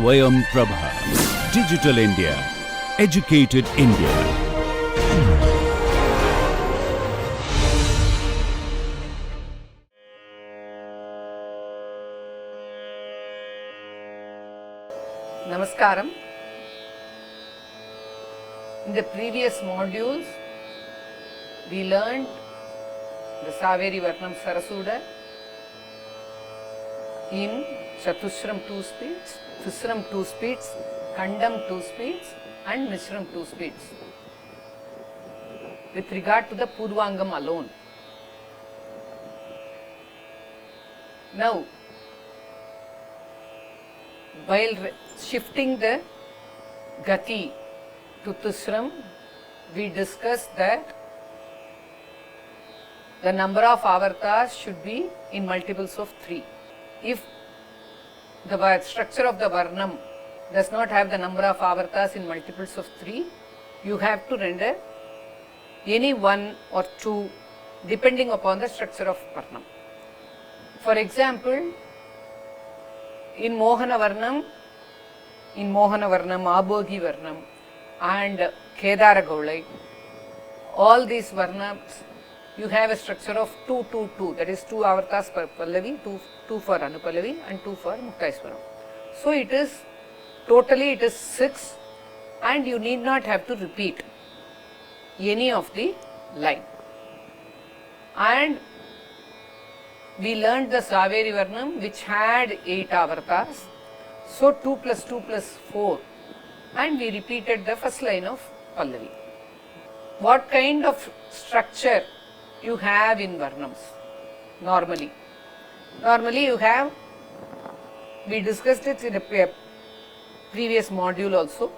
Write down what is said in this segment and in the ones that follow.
Swayam Prabha. Digital India. Educated India. Namaskaram. In the previous modules, we learned the Saveri Varnam Sarasuda in Chatusram 2 speeds, Tisram 2 speeds, Kandam 2 speeds and Mishram 2 speeds with regard to the Purvangam alone. Now, while shifting the gati to Tisram, we discussed that the number of avartas should be in multiples of 3. If the structure of the Varnam does not have the number of avartas in multiples of 3, you have to render any 1 or 2 depending upon the structure of Varnam. For example, in Mohana Varnam, Abhogi Varnam and Kedara Gaulai, all these Varnams, you have a structure of 2, 2, 2, that is 2 avartas per Pallavi, 2 for Anupallavi and 2 for Muktaiswaram. So it is, totally it is 6 and you need not have to repeat any of the line. And we learned the Saveri Varnam which had 8 avartas. So 2 plus 2 plus 4 and we repeated the first line of Pallavi. What kind of structure you have in Varnams normally? Normally you have, we discussed it in a previous module also,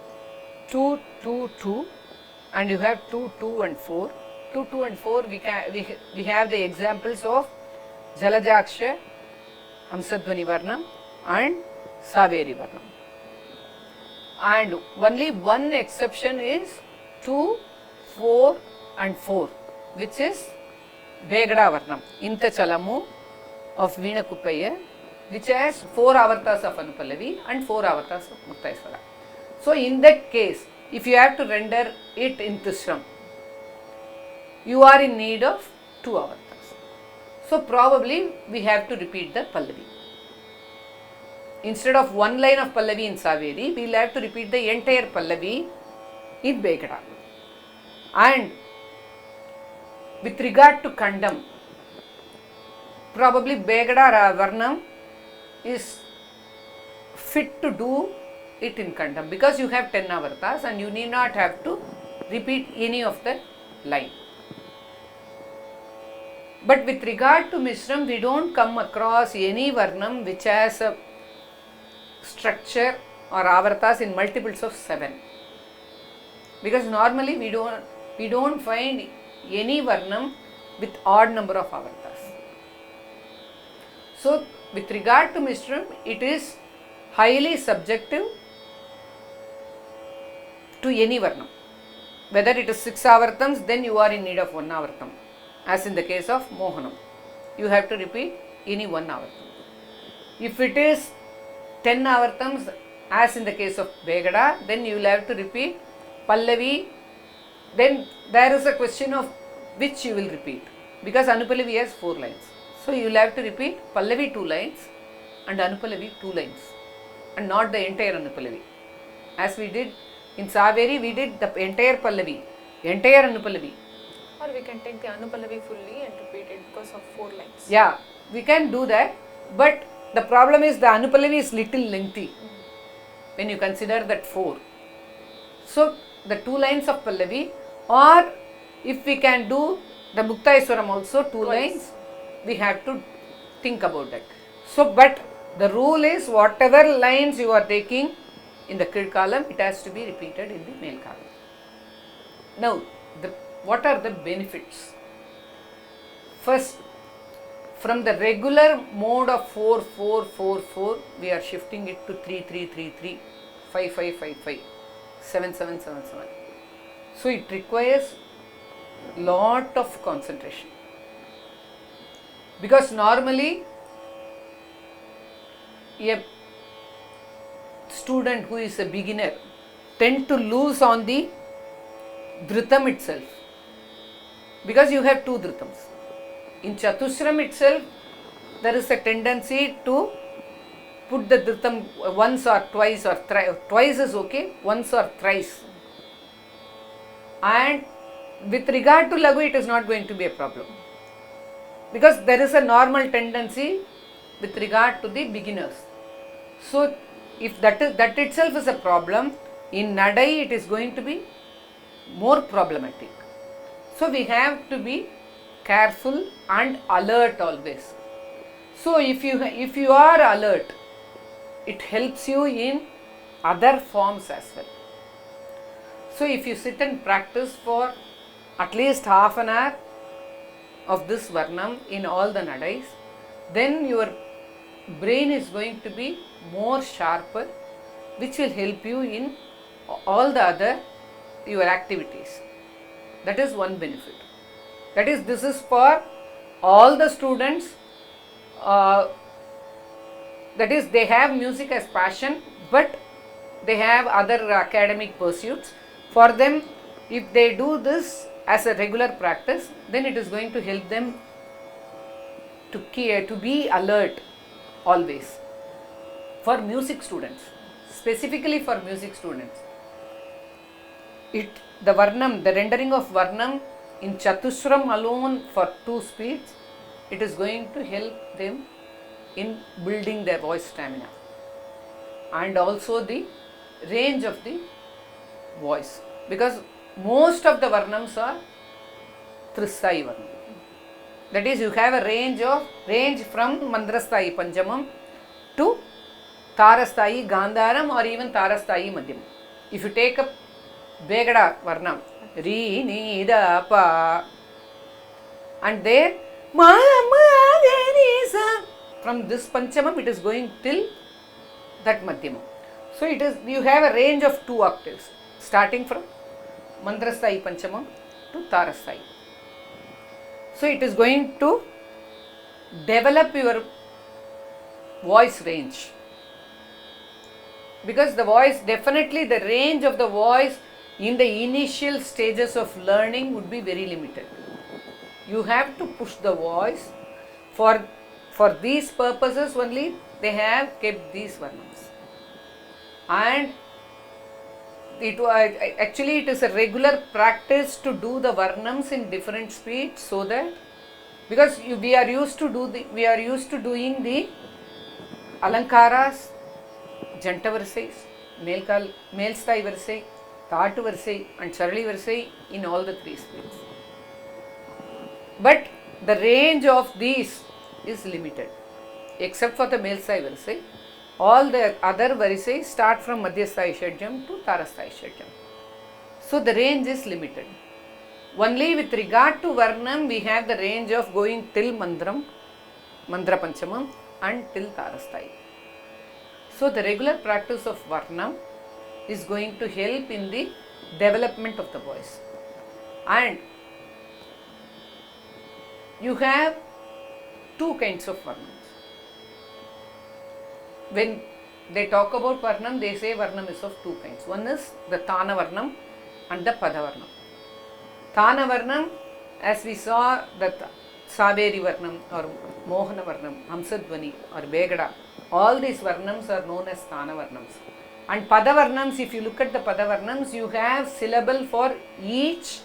2, 2, 2 and you have 2, 2 and 4. 2, 2 and 4 we have the examples of Jalajaksha, Hamsadvani Varnam and Saveri Varnam. And only one exception is 2, 4 and 4, which is Begada Varnam, Inta Chalamu of Veena Kuppaya, which has 4 avartas of Anupallavi and 4 avartas of Muktaiswara. So in that case, if you have to render it in Tisram, you are in need of 2 avartas. So probably we have to repeat the Pallavi. Instead of 1 line of Pallavi in Saveri, we will have to repeat the entire Pallavi in Begada. And with regard to Kandam, probably Begada Varnam is fit to do it in Kandam because you have 10 avartas and you need not have to repeat any of the line. But with regard to Mishram, we don't come across any Varnam which has a structure or avartas in multiples of 7. Because normally we don't find any Varnam with odd number of avartas. So with regard to Mishram, it is highly subjective to any Varnam. Whether it is 6 avartams, then you are in need of 1 avartam. As in the case of Mohanam, you have to repeat any 1 avartam. If it is 10 avartams, as in the case of Begada, then you will have to repeat Pallavi. Then there is a question of which you will repeat, because Anupallavi has 4 lines. So you will have to repeat Pallavi 2 lines and Anupallavi 2 lines and not the entire Anupallavi. As we did in Saveri, we did the entire Pallavi, entire Anupallavi. Or we can take the Anupallavi fully and repeat it because of 4 lines. Yeah, we can do that, but the problem is the Anupallavi is little lengthy when you consider that 4. So the 2 lines of Pallavi, or if we can do the Muktaiswaram also 2 lines, we have to think about that. So, but the rule is whatever lines you are taking in the kid column, it has to be repeated in the male column. Now, what are the benefits? First, from the regular mode of 4, 4, 4, 4, we are shifting it to 3, 3, 3, 3, 5, 5, 5, 5, 7, 7, 7, 7. So it requires lot of concentration. Because normally a student who is a beginner tend to lose on the dhritam itself, because you have two dhrutams. In Chatusram itself, there is a tendency to put the dhritam once or twice or thrice. Twice is okay, once or thrice. And with regard to Lagu, it is not going to be a problem, because there is a normal tendency with regard to the beginners. So, if that itself is a problem, in nadai it is going to be more problematic. So, we have to be careful and alert always. So, if you are alert, it helps you in other forms as well. So, if you sit and practice for at least half an hour of this Varnam in all the nadais, then your brain is going to be more sharper, which will help you in all the other your activities. That is one benefit. That is, this is for all the students. That is, they have music as passion, but they have other academic pursuits. For them, if they do this as a regular practice, then it is going to help them to be alert always. For music students, specifically for music students, the Varnam, the rendering of Varnam in Chatusram alone for 2 speeds, it is going to help them in building their voice stamina and also the range of the voice, because most of the Varnams are Tristhai Varnam. That is, you have a range from Mandrasthai Panjamam to Tarasthai Gandharam or even Tarasthai Madhyam. If you take up Begada Varnam, Re, Ni, Da, Pa, and there Ma, Ma, De, Ni, Sa, from this Panchamam it is going till that Madhyamam. So it is, you have a range of 2 octaves starting from Mandrasthai Panchamam to Tarasthai. So it is going to develop your voice range, because the voice, definitely the range of the voice in the initial stages of learning would be very limited. You have to push the voice. For these purposes only they have kept these Varnams, and actually it is a regular practice to do the Varnams in different speeds, so that, because we are used to doing the Alankaras, Janta Varisai, Melsthai Varisai, Thatu Varisai and Charli Varisai in all the 3 speeds. But the range of these is limited, except for the Melsthai Varisai. All the other Varisai start from Madhyasthai Shadjam to Tarasthai Shadjam. So the range is limited. Only with regard to Varnam, we have the range of going till Mandra Panchamam and till Tarasthai. So the regular practice of Varnam is going to help in the development of the voice. And you have 2 kinds of Varnams. When they talk about Varnam, they say Varnam is of 2 kinds. One is the Thana Varnam and the Pada Varnam. Thana Varnam, as we saw, that Saveri Varnam or Mohana Varnam, Hamsadvani or Begada, all these Varnams are known as Thana Varnams. And Pada Varnams, if you look at the Pada Varnams, you have syllable for each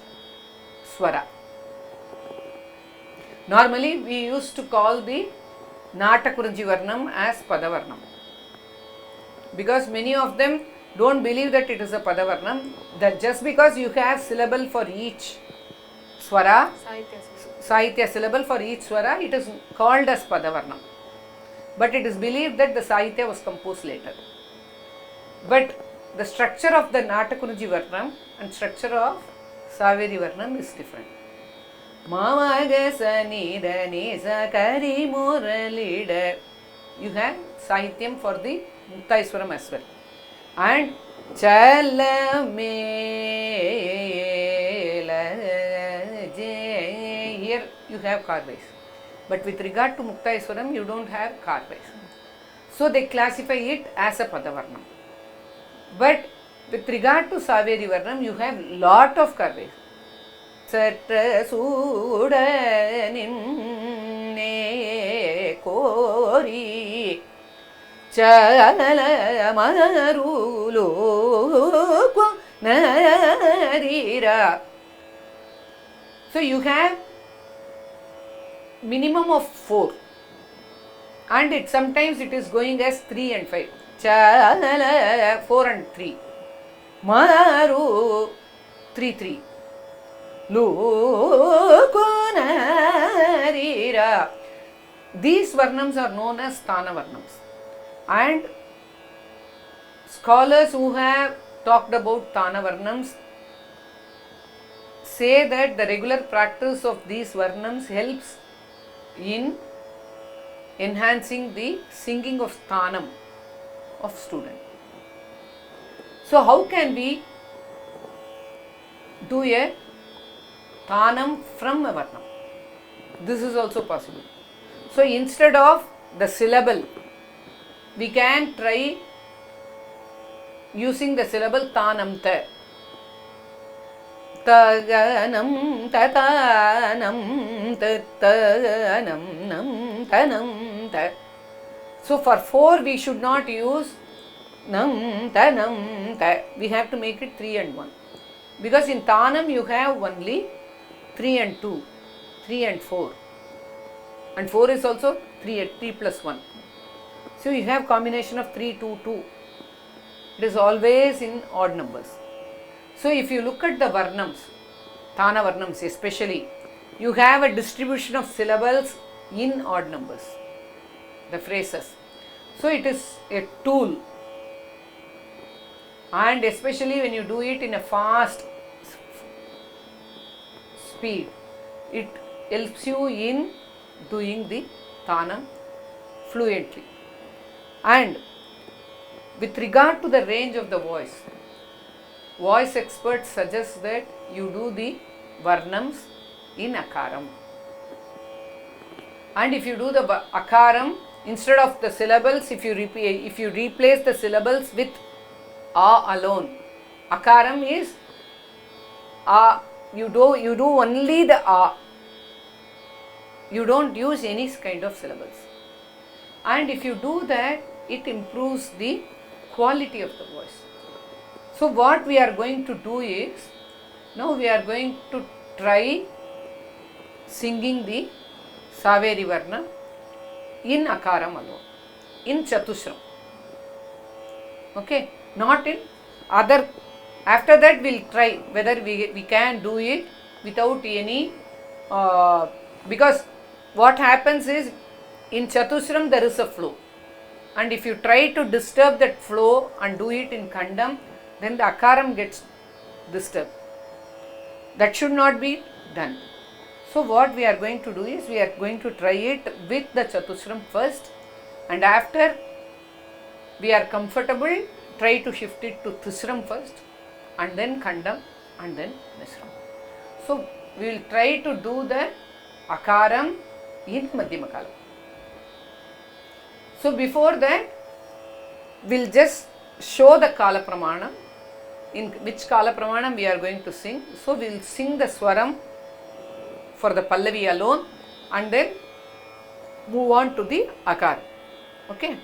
Swara. Normally, we used to call the Natakurunji Varnam as Pada Varnam, because many of them don't believe that it is a Pada Varnam, that just because you have syllable for each Swara, Sahitya syllable for each Swara, it is called as Pada Varnam. But it is believed that the Sahitya was composed later. But the structure of the Natakurunji Varnam and structure of Saveri Varnam is different. Mama Gasa Nida Nisa Kari Muralida. You have Sahityam for the Muktaiswaram as well. And Chalamela, here you have Karvais. But with regard to Muktaiswaram, you don't have Karvais. So they classify it as a Padavarnam. But with regard to Saveri Varnam, you have lot of curvature. Satra Sudaninne Kori Chalamarulu Narira. So you have minimum of 4, and it sometimes it is going as 3 and 5. Chala 4 and 3. Maru 3 3. Lukunarira. These varnams are known as Sthana Varnams, and scholars who have talked about Sthana Varnams say that the regular practice of these varnams helps in enhancing the singing of sthanam of student. So how can we do a sthanam from a varnam? This is also possible. So instead of the syllable, we can try using the syllable thanam ta. Taganam tatanam tatanam nam tanam ta. So for 4 we should not use nam tanam ta. We have to make it 3 and 1. Because in Thanam you have only 3 and 2, 3 and 4. And 4 is also 3 plus 1. So you have combination of 3, 2, 2. It is always in odd numbers. So if you look at the Varnams, Thana Varnams especially, you have a distribution of syllables in odd numbers, the phrases. So it is a tool, and especially when you do it in a fast speed, it helps you in doing the Thanam fluently. And with regard to the range of the voice experts suggest that you do the Varnams in Akaram. And if you do the Akaram, instead of the syllables, if you replace the syllables with A alone, Akaram is A. You do only the A. You don't use any kind of syllables. And if you do that, it improves the quality of the voice. So what we are going to do is, now we are going to try singing the Saveri Varna in Akaram alone, in Chatushram. Okay, not in other. After that we will try whether we can do it without any, because what happens is in Chatushram there is a flow, and if you try to disturb that flow and do it in Khandam, then the Akaram gets disturbed. That should not be done. So what we are going to do is, we are going to try it with the Chatushram first, and after we are comfortable, try to shift it to Tisram first, and then Khandam, and then Misram. So we will try to do the Akaram in Madhyamakala. So before that, we will just show the Kala Pramana, in which Kala Pramanam we are going to sing. So we will sing the Swaram for the Pallavi alone, and then move on to the Akara. Okay.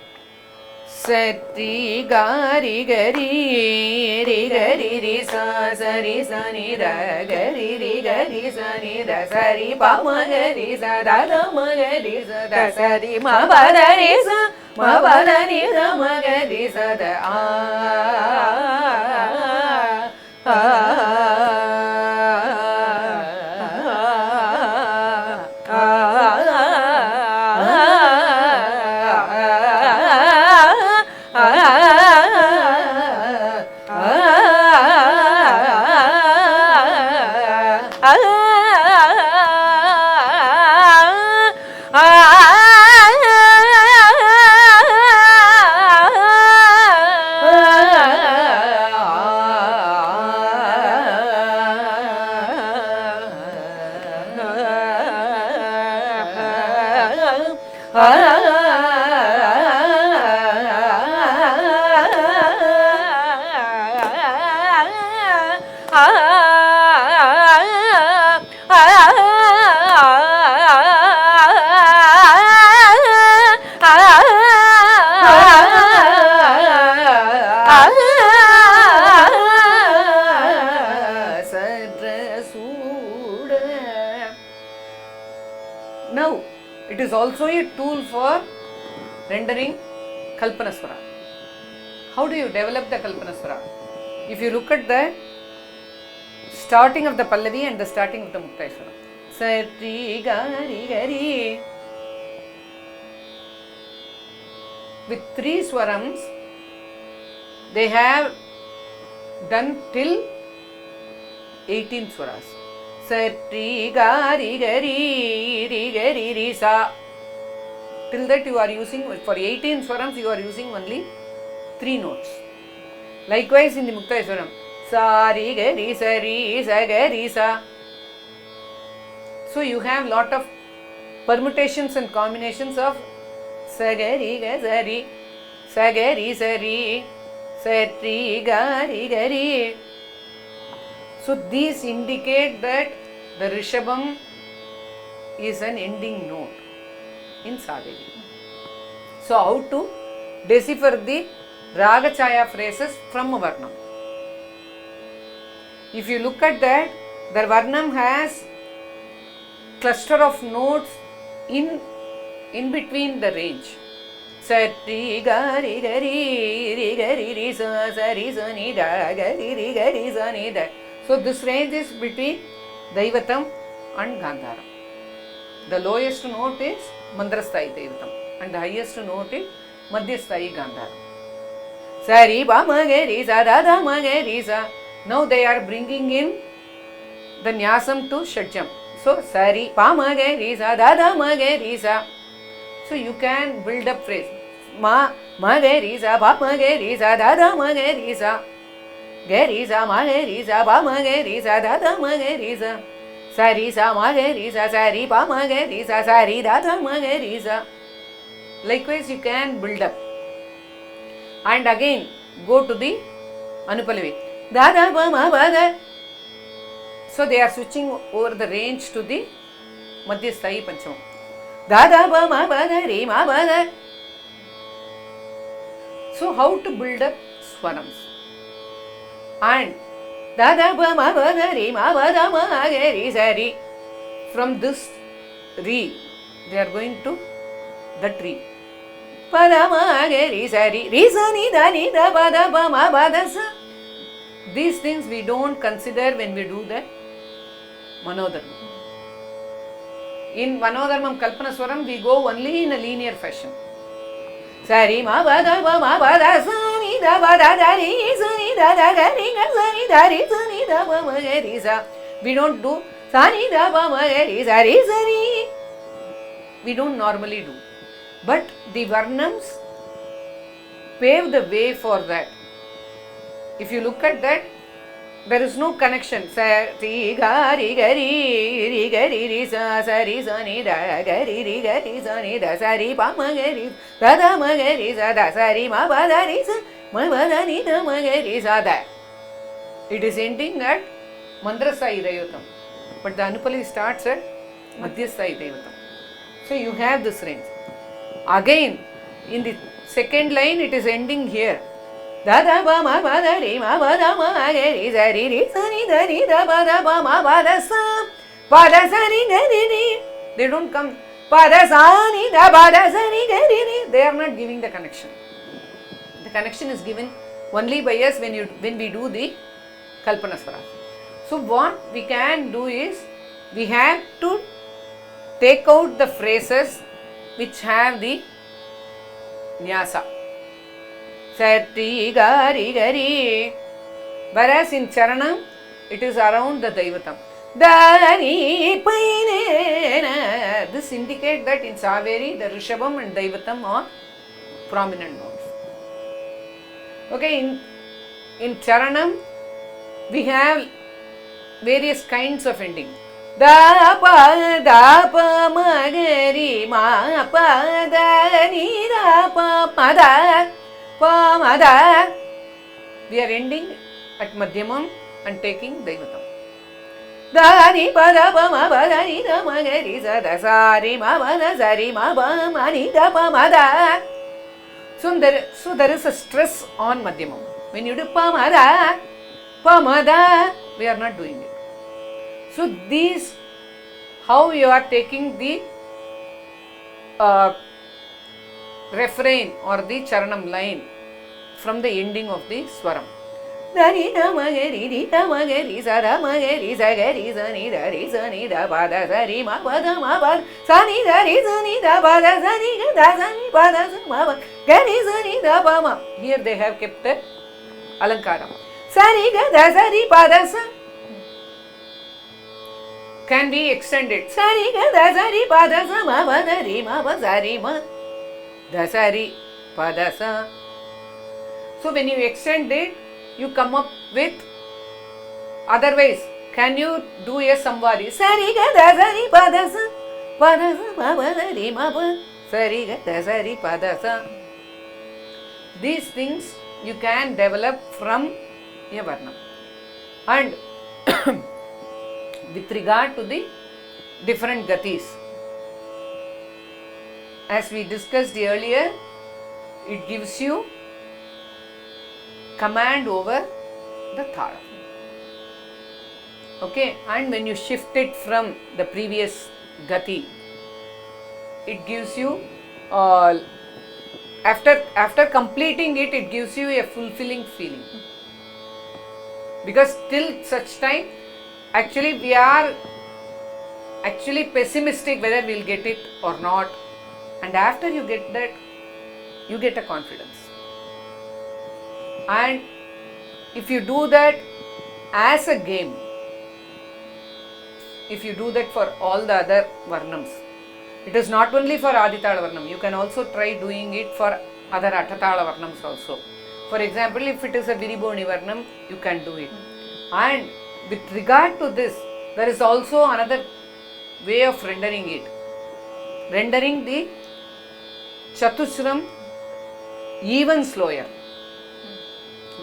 Sati gari gari ri gari ri sa sari sa ni da gari ri gari sa ni da sari pa ma gari sa da da ma gari sa da sari ma ba da ri sa ma ba da ni da ma gari sa da Now, it is also a tool for rendering Kalpanaswara. How do you develop the Kalpanaswara? If you look at the starting of the Pallavi and the starting of the Muktaiswara. Sari gari gari. With 3 swarams, they have done till 18 swaras. Sari gari gari ri gari ri sa. Till that you are using, for 18 swarams you are using only 3 notes. Likewise in the Muktaiswaram, sa ri gari sa ri sa gari sa. So you have lot of permutations and combinations of sa gari ga sa ri, sa gari sa ri, sa ri gari gari. So these indicate that the Rishabham is an ending note in Saveri. So how to decipher the Ragachaya phrases from a Varnam? If you look at that, the Varnam has cluster of notes in between the range. Sati gari gari ri gari ri sa sa ri sa ni da gari ri gari sa ni da. So this range is between Daivatam and Gandhara. The lowest note is Mandrasthai Daivatam and the highest note is Madhyasthai Gandhara. Sari ba ma ga ri sa da da ma ga ri sa. Now they are bringing in the Nyasam to Shadjam. So sari pa ma ga ri sa da da ma ga ri sa. So you can build up phrase. Ma ga ri sa pa ma ga ri sa da da ma ga ri sa. Ga ri sa ma ga ri sa pa ma ga ri sa da da ma ga ri sa. Sari sa ma ga ri sa sari pa ma ga ri sa sari da da ma ga ri sa. Likewise you can build up. And again go to the Anupallavi. Da da pa ma pa da. So they are switching over the range to the Madhyasthai Panchamam. Da da pa ma pa da re ma pa da. So how to build up swarams? And da da pa ma pa da re ma pa da ma ga re sa re. From this re, they are going to the tree. Pa da ma ga re sa re. Re sa ni da pa da pa ma pa da sa. These things we don't consider when we do the Manodharmam. In Manodharmam Kalpanaswaram we go only in a linear fashion. Sari ma pa da pa ma pa da sa ni da pa da da re sa ni da da ga re ga sa ni da re sa ni da pa ma ga re sa. We don't do sa ni da pa ma ga re sa re. We don't normally do. But the Varnams pave the way for that. If you look at that, there is no connection. Sa ti ga ri ga ri sa sa ri sa ni da ga ri sa ni da sa ri pa ma ga ri da da ma ga ri sa da sa ri ma pa da ri sa ma pa da ni da ma ga ri sa da. It is ending at Mandrasthai Daivatam, but the Anupallavi starts at Madhyasthai Daivatam. So you have this range. Again, in the second line, it is ending here. Da da ba ma ba da re ma ba da ma ga re sa re sa ni da ba da ba ma ba da sa ri ga re. They don't come pa da sa ni da ba da sa ri ga re. They are not giving the connection. The connection is given only by us when we do the Kalpanaswara. So what we can do is we have to take out the phrases which have the Nyasa. Sati gari gari. Whereas in Charanam, it is around the Daivatam. Dari paine. This indicates that in Saveri, the Rishabham and Daivatam are prominent notes. Okay, in Charanam, we have various kinds of ending. Da pa ma ga ri ma pa da ni da pa ma da. We are ending at Madhyamam and taking Daivatam. Da ni pa da pa ma pa da ni da ma ga ri sa da sa ri ma pa da sa ri ma pa ma ni da pa ma da. So there is a stress on Madhyamam. When you do pa ma da, we are not doing it. So these, how you are taking the refrain or the charanam line from the ending of the swaram. Dari na magari di na magari sa da magari sa gari sa ni da pa da sa ri ma pa da sa ni da pa da sa ni ga da sa ni pa da sa ma pa ga ni sa ni da pa ma. Here they have kept the alankaram. Sa ni ga da sa ri pa da sa can be extended. Sa ni ga da sa ri pa da sa ma pa da ri ma pa sa ri ma da sa ri pa da sa. So when you extend it, you come up with otherwise. Can you do a samvadi? Sari ga da sa ri pa da sa ma pa da ri ma pa sari ga da sa ri pa da sa. These things you can develop from a varnam. And with regard to the different gatis, as we discussed earlier, it gives you command over the thala. Okay, and when you shift it from the previous gati, it gives you after completing it, it gives you a fulfilling feeling. Because till such time, actually we are actually pessimistic whether we'll get it or not, and after you get that, you get a confidence. And if you do that as a game, if you do that for all the other varnams, it is not only for Aditala Varnam, you can also try doing it for other Attatala Varnams also. For example, if it is a Viriboni Varnam, you can do it. And with regard to this, there is also another way of rendering it. Rendering the Chatusram even slower.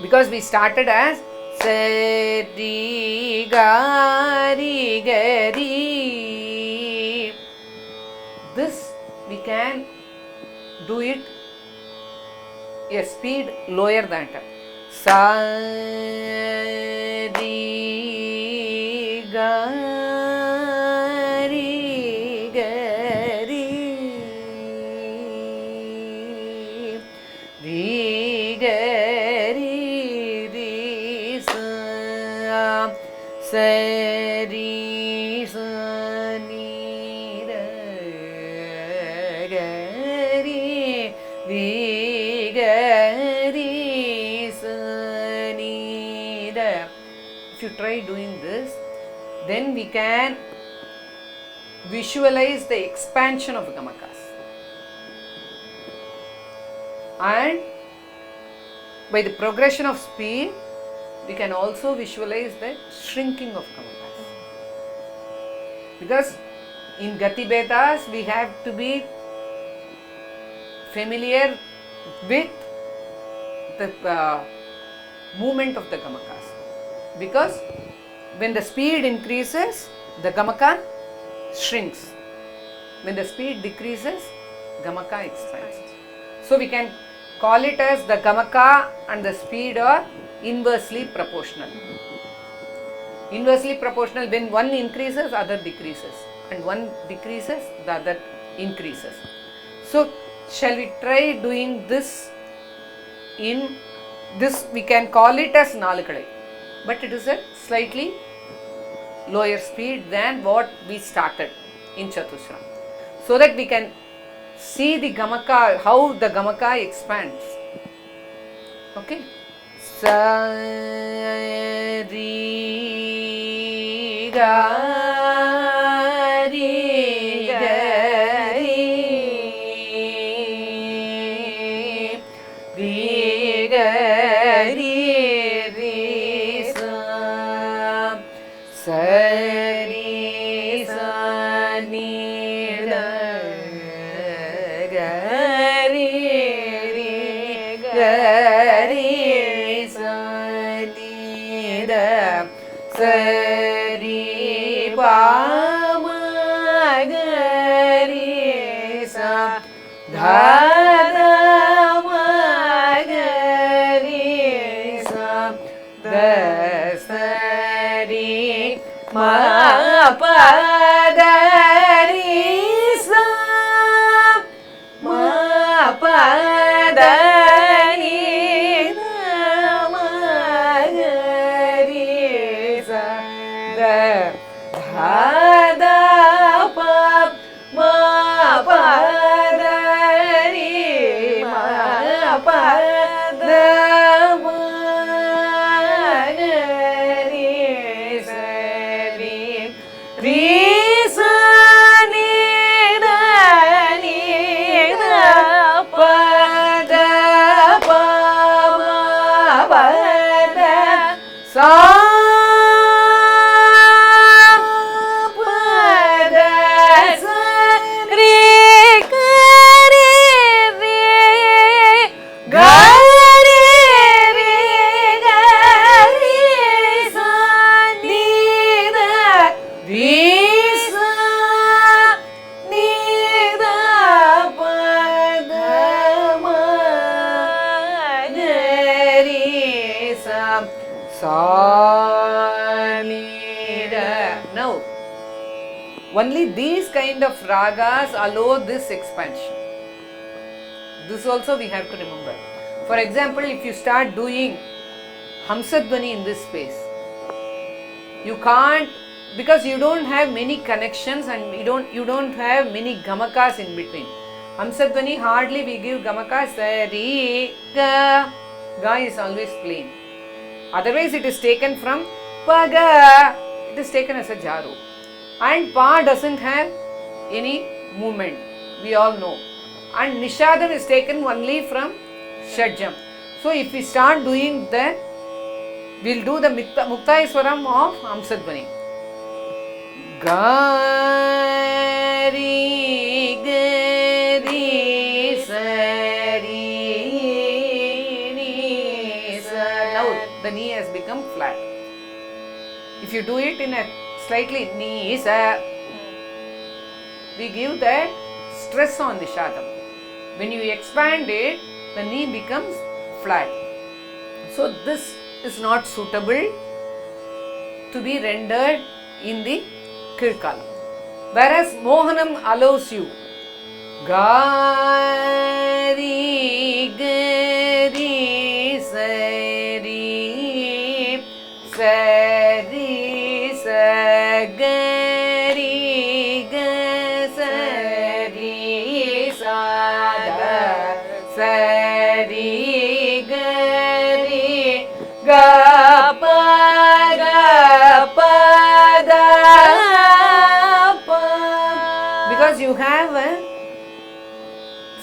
Because we started as Sari Gari Gari. This we can do it a speed lower than that. Sari Gari Gari Ri Gari Ri Sa Sari Sa Ni Ra Gari Ri Gari Sa Ni Ra. If you try doing this, then we can visualize the expansion of gamakas. And by the progression of speed, we can also visualize the shrinking of gamakas. Because in Gati Betas, we have to be familiar with the movement of the gamakas. Because when the speed increases, the gamaka shrinks. When the speed decreases, gamaka expands. So we can call it as the gamaka and the speed are inversely proportional. Inversely proportional, when one increases, other decreases, and one decreases, the other increases. So shall we try doing this in this? We can call it as Nalukadai, but it is a slightly lower speed than what we started in Chatusram, so that we can see the gamaka, how the gamaka expands. Okay. Sari Gari Gari Ri Gari Ri Sa Sari Sa Ni Ra Gari Ri Gari Sa Ni Ra Sari Pa Ma Gari Sa Dha Da Ma Gari Sa Da Sari Ma Pa Da Ri Sa Only these kind of ragas allow this expansion. This also we have to remember. For example, if you start doing Hamsadvani in this space, you can't, because you don't have many connections and you don't have many gamakas in between. Hamsadvani hardly we give gamaka, sari, ga. Ga is always plain. Otherwise it is taken from paga. It is taken as a jaru. And pa doesn't have any movement. We all know. And nishadam is taken only from shadjam. So if we start doing that, we'll do the Muktai Swaram of Hamsadvani. Gari, gari, sari, ni, sa. Now the knee has become flat. If you do it in a slightly ni, sa, we give that stress on the nishadam. When you expand it, the knee becomes flat. So this is not suitable to be rendered in the Kirkalam. Whereas Mohanam allows you Gari, Gari, Sari, Sari, Sagari, Gasari, Sada, Sari, Gari, Gapa, Gapa, because you have a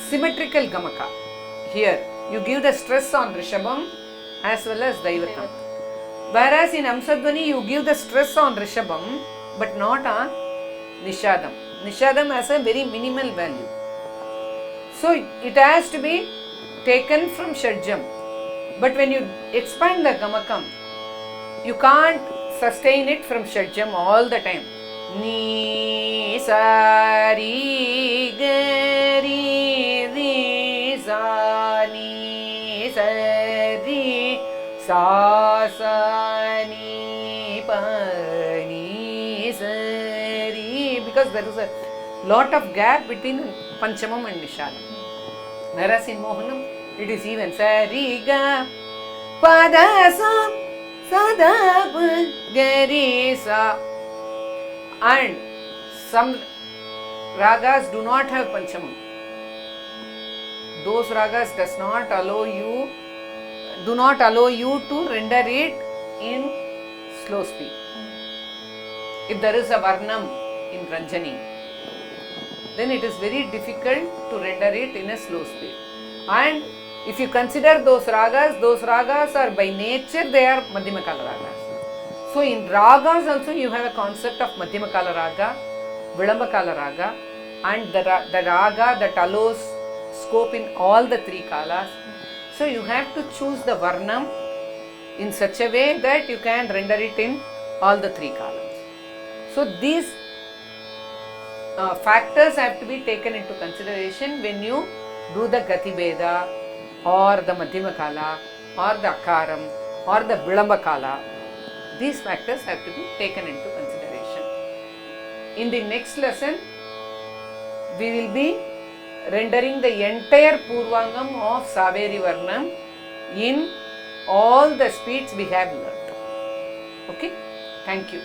symmetrical gamaka. Here you give the stress on Rishabham as well as Daivatam. Whereas in Hamsadvani you give the stress on Rishabham but not on Nishadam. Nishadam has a very minimal value. So it has to be taken from Shadjam. But when you expand the Gamakam, you can't sustain it from Shadjam all the time. Ni, sa, ri, ga, ri, ri, sa, ni, sa, ri, sa, sa, ni, pa, ni, sa, ri. Because there is a lot of gap between Panchamam and Nishadam. Whereas in Mohanam, it is even sa, ri, ga, pa, da, sa, sa, da, pa, ga, ri, sa. And some ragas do not have Panchamam. Those ragas do not allow you to render it in slow speed. If there is a Varnam in Ranjani, then it is very difficult to render it in a slow speed. And if you consider those ragas are by nature they are Madhyamakala ragas. So in ragas also you have a concept of Madhyamakala raga, Vilambakala raga, and the raga that allows scope in all the three kalas. So you have to choose the Varnam in such a way that you can render it in all the three columns. So these factors have to be taken into consideration when you do the Gati Beda or the Madhyamakala or the Akaram or the Vilambakala. These factors have to be taken into consideration. In the next lesson, we will be rendering the entire Purvangam of Saveri Varnam in all the speeds we have learnt. Okay? Thank you.